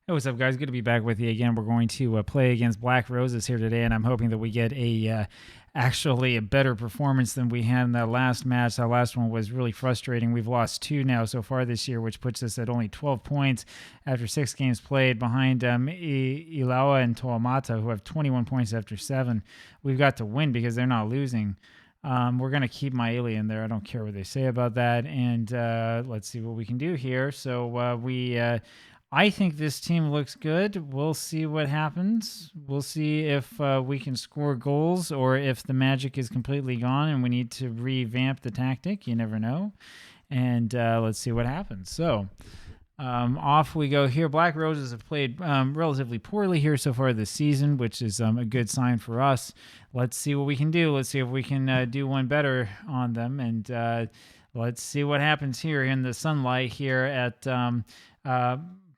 Hey, what's up, guys? Good to be back with you again. We're going to play against Black Roses here today, and I'm hoping that we get actually a better performance than we had in that last match. That last one was really frustrating. We've lost 2 now so far this year, which puts us at only 12 points after 6 games played, behind Ilawa and Toamata, who have 21 points after 7. We've got to win because they're not losing. We're going to keep Maile in there. I don't care what they say about that. And let's see what we can do here. So I think this team looks good. We'll see what happens. We'll see if we can score goals or if the magic is completely gone and we need to revamp the tactic. You never know. And let's see what happens. So off we go here. Black Roses have played relatively poorly here so far this season, which is a good sign for us. Let's see what we can do. Let's see if we can do one better on them. And let's see what happens here in the sunlight here at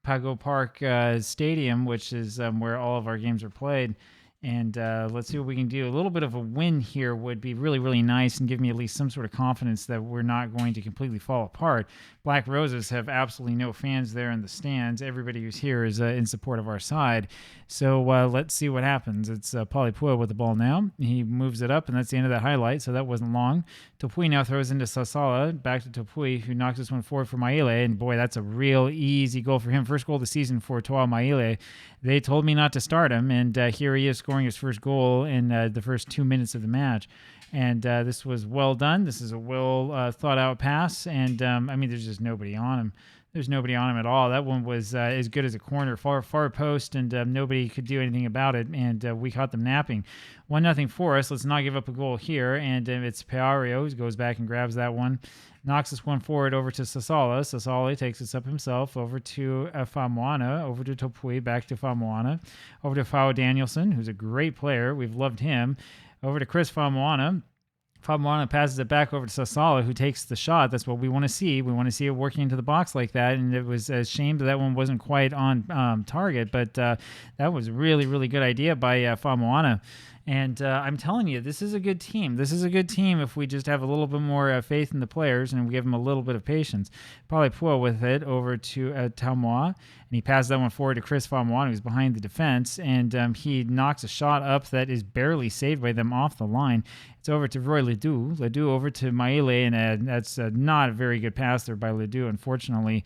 Pago Park Stadium, which is where all of our games are played. And let's see what we can do. A little bit of a win here would be really, really nice and give me at least some sort of confidence that we're not going to completely fall apart. Black Roses have absolutely no fans there in the stands. Everybody who's here is in support of our side. So let's see what happens. It's Polipua with the ball now. He moves it up, and that's the end of that highlight, so that wasn't long. Topui now throws into Sasala. Back to Topui, who knocks this one forward for Maile. And boy, that's a real easy goal for him. First goal of the season for Toa Maile. They told me not to start him, and here he is scoring his first goal in the first 2 minutes of the match. And this was well done. This is a well thought out pass. And I mean, there's just nobody on him. There's nobody on him at all. That one was as good as a corner, far post, and nobody could do anything about it. And we caught them napping. 1-0 for us. Let's not give up a goal here. And it's Peario who goes back and grabs that one. Knocks this one forward over to Sasala. Sasala takes this up himself over to Famoana, over to Topui, back to Famoana, over to Fao Danielson, who's a great player. We've loved him. Over to Chris Famoana. Famoana passes it back over to Sasala, who takes the shot. That's what we want to see. We want to see it working into the box like that. And it was a shame that one wasn't quite on target, but that was a really, really good idea by Famoana. And I'm telling you, this is a good team. This is a good team if we just have a little bit more faith in the players and we give them a little bit of patience. Polipua with it over to Tamoa, and he passes that one forward to Chris Famoana, who's behind the defense, and he knocks a shot up that is barely saved by them off the line. It's over to Roy Ledoux. Ledoux over to Maile, and that's not a very good pass there by Ledoux, unfortunately,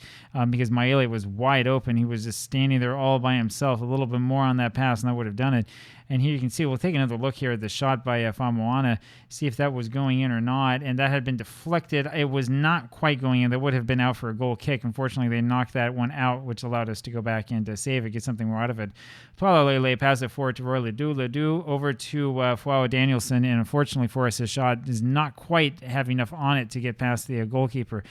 because Maile was wide open. He was just standing there all by himself. A little bit more on that pass, and that would have done it. And here you can see, we'll take another look here at the shot by Famoana, see if that was going in or not. And that had been deflected. It was not quite going in. That would have been out for a goal kick. Unfortunately, they knocked that one out, which allowed us to go back in to save it, get something more out of it. Tualalele passes it forward to Roy Ledoux. Ledoux over to Fuao Danielson. And unfortunately for us, his shot is not quite having enough on it to get past the goalkeeper.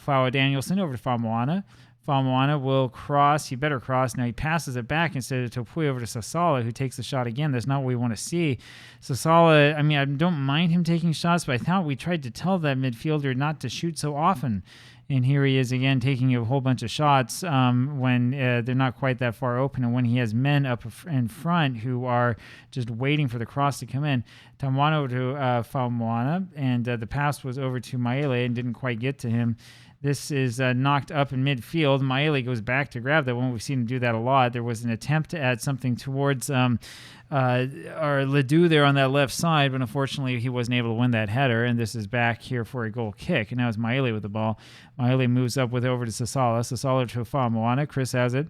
Fuao Danielson over to Famoana. Famoana will cross. He better cross. Now he passes it back instead of Topui over to Sasala, who takes the shot again. That's not what we want to see. Sasala, I mean, I don't mind him taking shots, but I thought we tried to tell that midfielder not to shoot so often. And here he is again taking a whole bunch of shots when they're not quite that far open, and when he has men up in front who are just waiting for the cross to come in. Tamuano to Famoana, and the pass was over to Maile and didn't quite get to him. This is knocked up in midfield. Maile goes back to grab that one. We've seen him do that a lot. There was an attempt to add something towards our Ledoux there on that left side, but unfortunately he wasn't able to win that header, and this is back here for a goal kick. And now it's Maile with the ball. Maile moves up with over to Sasala. Sasala to Famoana. Chris has it.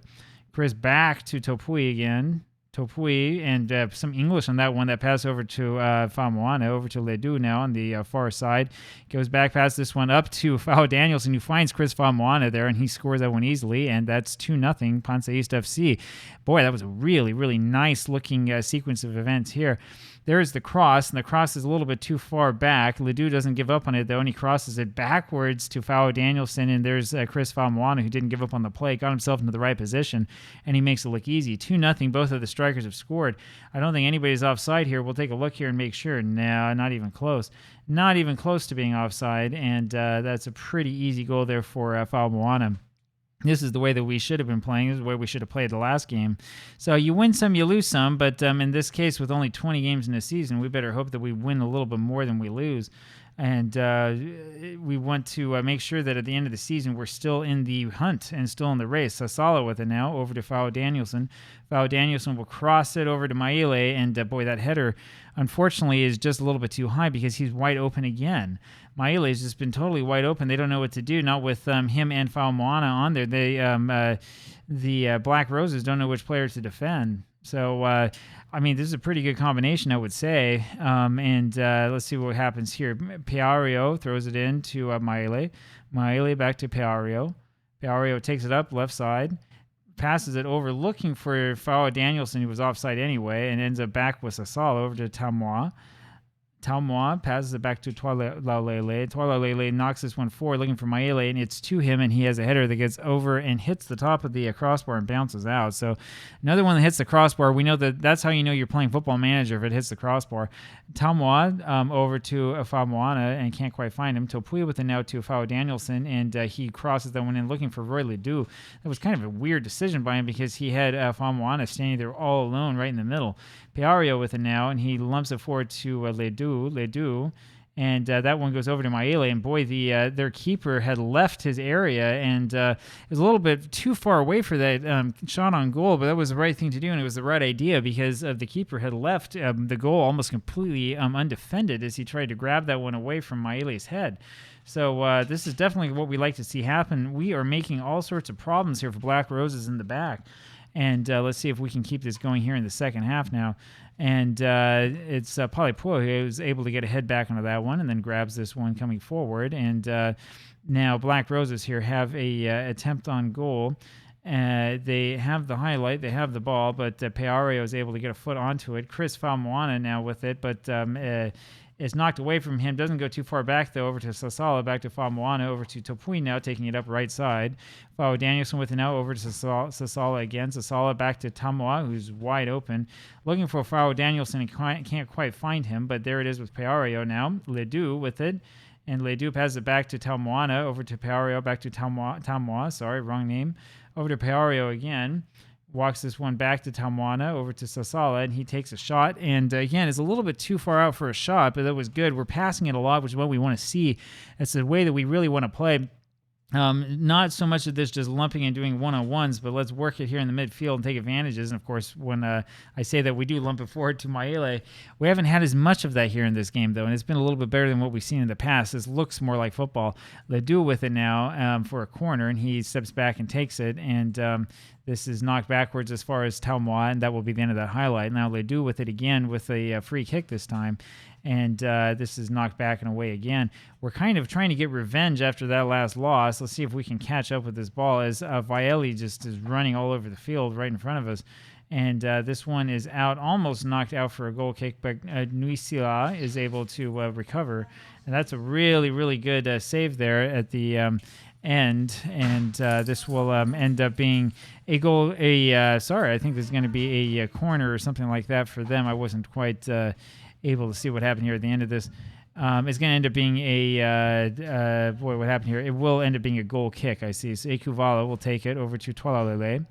Chris back to Topui again. Topui, and some English on that one. That pass over to Famoana, over to Ledoux now on the far side. Goes back past this one up to Fao Danielson, who finds Chris Famoana there, and he scores that one easily, and that's 2-0 PanSa East FC. Boy, that was a really, really nice looking sequence of events here. There's the cross, and the cross is a little bit too far back. Ledoux doesn't give up on it, though, and he crosses it backwards to Fao Danielson, and there's Chris Famoana, who didn't give up on the play, got himself into the right position, and he makes it look easy. 2-0, both of the strikers have scored. I don't think anybody's offside here. We'll take a look here and make sure. No, not even close. Not even close to being offside, and that's a pretty easy goal there for Famoana. This is the way that we should have been playing. This is the way we should have played the last game. So you win some, you lose some, but in this case, with only 20 games in a season, we better hope that we win a little bit more than we lose. And we want to make sure that at the end of the season, we're still in the hunt and still in the race. Sasala with it now, over to Fao Danielson. Fao Danielson will cross it over to Maile, and boy, that header, unfortunately, is just a little bit too high because he's wide open again. Maile has just been totally wide open. They don't know what to do, not with him and Fao Moana on there. The Black Roses don't know which player to defend. So, this is a pretty good combination, I would say. Let's see what happens here. Peario throws it in to Maile. Maile back to Peario. Peario takes it up left side, passes it over, looking for Fao Danielson, who was offside anyway, and ends up back with Sasala over to Tamoa. Tamoa passes it back to Tualalele. Tualalele knocks this one forward, looking for Maile, and it's to him, and he has a header that gets over and hits the top of the crossbar and bounces out. So another one that hits the crossbar. We know that's how you know you're playing Football Manager, if it hits the crossbar. Tamoa over to Fao Moana and can't quite find him. Topui with it now to Fao Danielson, and he crosses that one in, looking for Roy Ledoux. That was kind of a weird decision by him because he had Fao Moana standing there all alone right in the middle. Peario with it now, and he lumps it forward to Ledoux, and that one goes over to Maile, and boy, their keeper had left his area, and it was a little bit too far away for that shot on goal, but that was the right thing to do, and it was the right idea because the keeper had left the goal almost completely undefended as he tried to grab that one away from Maile's head. So this is definitely what we like to see happen. We are making all sorts of problems here for Black Roses in the back. And let's see if we can keep this going here in the second half now. And it's Palipua who was able to get a head back onto that one and then grabs this one coming forward. And now Black Roses here have a attempt on goal. They have the highlight, they have the ball, but Peario is able to get a foot onto it. Chris Falmoana now with it, but it's knocked away from him. Doesn't go too far back, though, over to Sasala, back to Falmoana, over to Topui now, taking it up right side. Fao Danielson with it now, over to Sasala again. Sasala back to Tamoa, who's wide open. Looking for Fao Danielson and can't quite find him, but there it is with Peario now. Ledoux with it. And Ledoux passes it back to Tamoana, over to Peario, back to Tamoa. Sorry, wrong name. Over to Peario again. Walks this one back to Tamoana, over to Sasala, and he takes a shot. And again, it's a little bit too far out for a shot, but that was good. We're passing it a lot, which is what we want to see. It's the way that we really want to play. Not so much of this just lumping and doing one-on-ones, but let's work it here in the midfield and take advantages. And, of course, when I say that we do lump it forward to Maile, we haven't had as much of that here in this game, though, and it's been a little bit better than what we've seen in the past. This looks more like football. Ledoux with it now for a corner, and he steps back and takes it, and this is knocked backwards as far as Talmois, and that will be the end of that highlight. Now Ledoux with it again with a free kick this time, and this is knocked back and away again. We're kind of trying to get revenge after that last loss. Let's see if we can catch up with this ball as Vialli just is running all over the field right in front of us. And this one is out, almost knocked out for a goal kick, but Nuisila is able to recover. And that's a really, really good save there at the end. And this will end up being a goal. I think there's going to be a corner or something like that for them. I wasn't quite able to see what happened here at the end of this. It's going to end up being what happened here? It will end up being a goal kick, I see. So Ekuvala will take it over to Tualalele.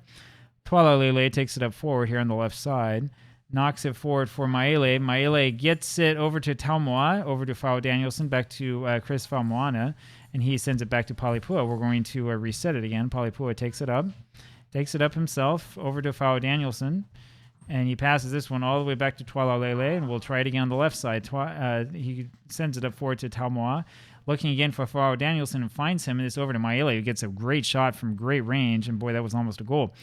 Tualalele takes it up forward here on the left side. Knocks it forward for Maile. Maile gets it over to Talmoa, over to Fao Danielson, back to Chris Falmoana, and he sends it back to Palipua. We're going to reset it again. Palipua takes it up himself, over to Fao Danielson. And he passes this one all the way back to Tualalele, and we'll try it again on the left side. He sends it up forward to Talmoa, looking again for Fao Danielson, and finds him, and it's over to Maile, who gets a great shot from great range, and boy, that was almost a goal.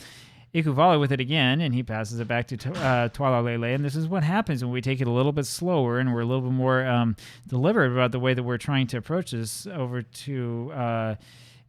Ikuvala with it again, and he passes it back to Tualalele, and this is what happens when we take it a little bit slower and we're a little bit more deliberate about the way that we're trying to approach this. Over to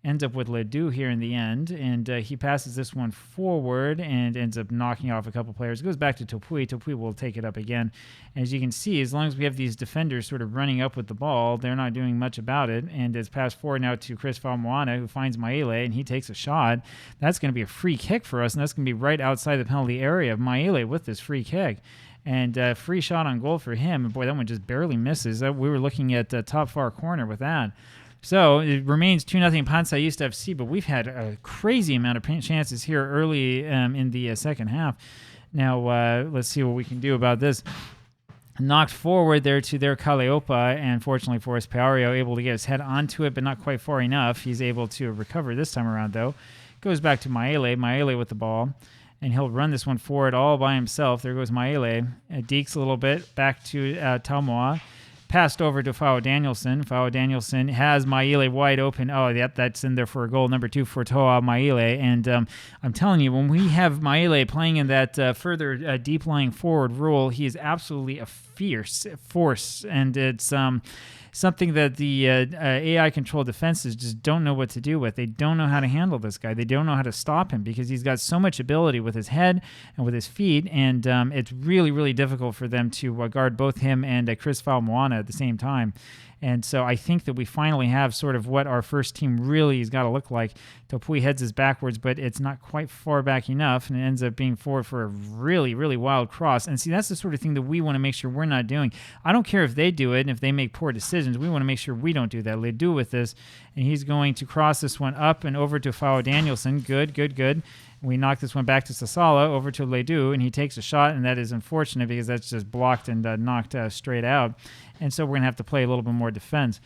ends up with Ledoux here in the end, and he passes this one forward and ends up knocking off a couple players. It goes back to Topui. Topui will take it up again. As you can see, as long as we have these defenders sort of running up with the ball, they're not doing much about it, and it's passed forward now to Chris Falmoana, who finds Maile, and he takes a shot. That's going to be a free kick for us, and that's going to be right outside the penalty area of Maile with this free kick. And free shot on goal for him, and boy, that one just barely misses. We were looking at the top far corner with that. So it remains 2-0 PanSa East FC, but we've had a crazy amount of chances here early in the second half. Now, let's see what we can do about this. knocked forward there to their Kaleopa, and fortunately for us, Peario able to get his head onto it, but not quite far enough. He's able to recover this time around, though. Goes back to Maele with the ball, and he'll run this one forward all by himself. There goes Maele. Deeks a little bit, back to Taumoa. Passed over to Fao Danielson. Fao Danielson has Maele wide open. Oh, yep, that's in there for a goal. Number 2 for Toa Maele. And I'm telling you, when we have Maele playing in that further deep-lying forward role, he is absolutely a fierce force. And it's something that the AI-controlled defenses just don't know what to do with. They don't know how to handle this guy. They don't know how to stop him because he's got so much ability with his head and with his feet, and it's really, really difficult for them to guard both him and Chris Falmoana at the same time. And so I think that we finally have sort of what our first team really has got to look like. Topui heads is backwards, but it's not quite far back enough, and it ends up being forward for a really, really wild cross. And see, that's the sort of thing that we want to make sure we're not doing. I don't care if they do it and if they make poor decisions. We want to make sure we don't do that. They do with this, and he's going to cross this one up and over to Fao Danielson. Good, good, good. We knock this one back to Sasala, over to Ledoux, and he takes a shot, and that is unfortunate because that's just blocked and knocked straight out. And so we're going to have to play a little bit more defense.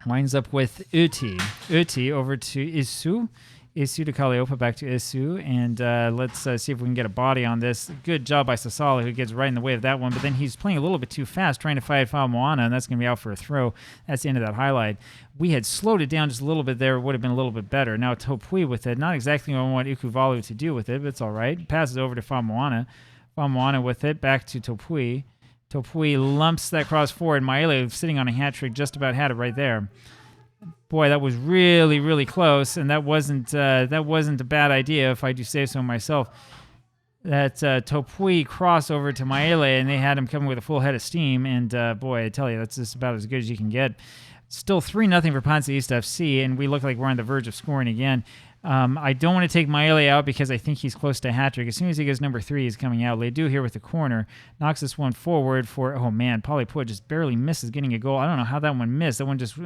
Winds up with Uti. Uti over to Isu. Isu to Kaleopa, back to Isu. And let's see if we can get a body on this. Good job by Sasala, who gets right in the way of that one. But then he's playing a little bit too fast, trying to fight Moana, and that's going to be out for a throw. That's the end of that highlight. We had slowed it down just a little bit there. It would have been a little bit better. Now Topui with it. Not exactly what I want Ikuvalu to do with it, but it's all right. Passes over to Famoana. Famoana with it, back to Topui. Topui lumps that cross forward. Maele, sitting on a hat trick, just about had it right there. Boy, that was really, really close, and that wasn't a bad idea, if I do say so myself. That Topui cross over to Maele, and they had him coming with a full head of steam, and boy, I tell you, that's just about as good as you can get. Still 3-0 for PanSa East FC, and we look like we're on the verge of scoring again. I don't want to take Maele out because I think he's close to a hat-trick. As soon as he goes number 3, he's coming out. Ledoux here with the corner. Knocks this one forward for, oh man, Polipua just barely misses getting a goal. I don't know how that one missed. That one just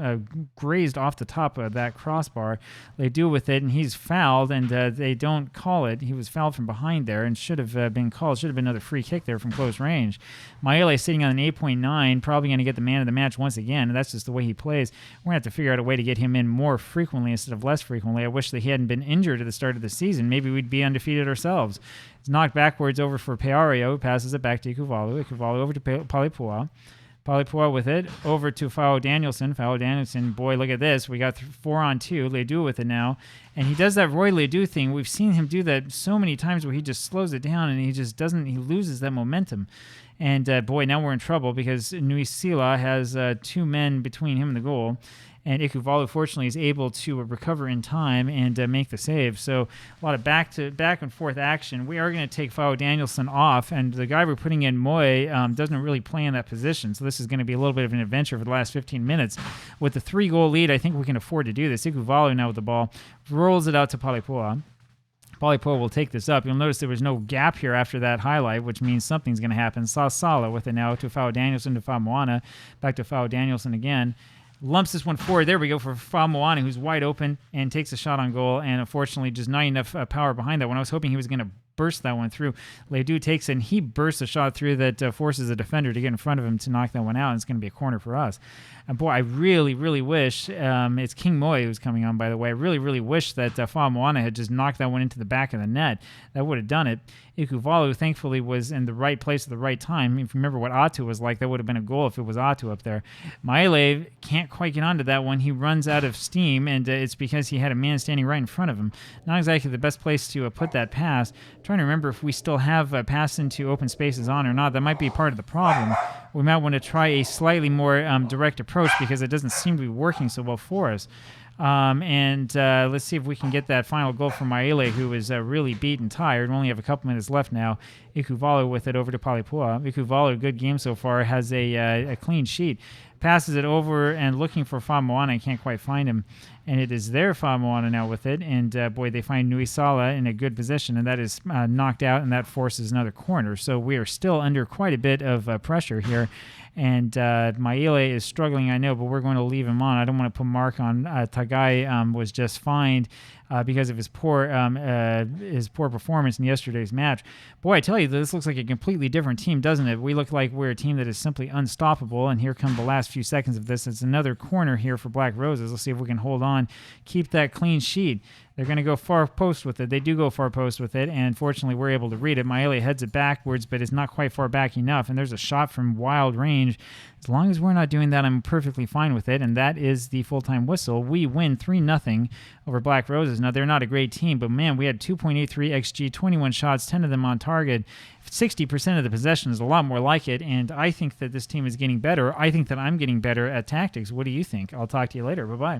grazed off the top of that crossbar. Ledoux with it, and he's fouled, and they don't call it. He was fouled from behind there and should have been called. Should have been another free kick there from close range. Maele sitting on an 8.9, probably going to get the man of the match once again, and that's just the way he plays. We're going to have to figure out a way to get him in more frequently instead of less frequently. I wish that he hadn't been injured at the start of the season. Maybe we'd be undefeated ourselves. It's knocked backwards over for Peario, passes it back to Ikuvalu. Ikuvalu over to Polipua. Polipua with it, over to Fao Danielson. Fao Danielson, boy, look at this. We got 4-on-2. Ledoux with it now. And he does that Roy Ledoux thing. We've seen him do that so many times where he just slows it down and he just doesn't, he loses that momentum. And boy, now we're in trouble because Nui Sila has 2 men between him and the goal. And Ikuvalu, fortunately, is able to recover in time and make the save. So a lot of back and forth action. We are going to take Fao Danielson off, and the guy we're putting in, Moy, doesn't really play in that position. So this is going to be a little bit of an adventure for the last 15 minutes. With the 3-goal lead, I think we can afford to do this. Ikuvalu now with the ball rolls it out to Polipua. Polipua will take this up. You'll notice there was no gap here after that highlight, which means something's going to happen. Sasala with it now to Fao Danielson to Famoana. Back to Fao Danielson again. Lumps this one forward. There we go for Famoana, who's wide open and takes a shot on goal. And unfortunately, just not enough power behind that one. I was hoping he was going to burst that one through. Ledoux takes it, and he bursts a shot through that forces a defender to get in front of him to knock that one out. And it's going to be a corner for us. And boy, I really, really wish, it's King Moy who's coming on, by the way. I really, really wish that Famoana had just knocked that one into the back of the net. That would have done it. Ikuvalu, thankfully, was in the right place at the right time. If you remember what Atu was like, that would have been a goal if it was Atu up there. Maele can't quite get onto that one. He runs out of steam, and it's because he had a man standing right in front of him. Not exactly the best place to put that pass. I'm trying to remember if we still have pass into open spaces on or not. That might be part of the problem. We might want to try a slightly more direct approach because it doesn't seem to be working so well for us. Let's see if we can get that final goal from Maele, who is really beat and tired. We only have a couple minutes left now. Ikuvalu with it over to Polipua. Ikuvalu, good game so far, has a clean sheet. Passes it over and looking for Famoana. I can't quite find him. And it is their Famoana now with it. And boy, they find Nui Sala in a good position. And that is knocked out, and that forces another corner. So we are still under quite a bit of pressure here. And Maele is struggling, I know, but we're going to leave him on. I don't want to put Mark on. Tagai was just fined because of his poor performance in yesterday's match. Boy, I tell you, this looks like a completely different team, doesn't it? We look like we're a team that is simply unstoppable, and here come the last few seconds of this. It's another corner here for Black Roses. Let's see if we can hold on, keep that clean sheet. They're going to go far post with it. They do go far post with it, and fortunately we're able to read it. Maele heads it backwards, but it's not quite far back enough, and there's a shot from wild range. As long as we're not doing that, I'm perfectly fine with it, and that is the full-time whistle. We win 3-0 over Black Roses. Now, they're not a great team, but man, we had 2.83 XG, 21 shots, 10 of them on target. 60% of the possession is a lot more like it, and I think that this team is getting better. I think that I'm getting better at tactics. What do you think? I'll talk to you later. Bye-bye.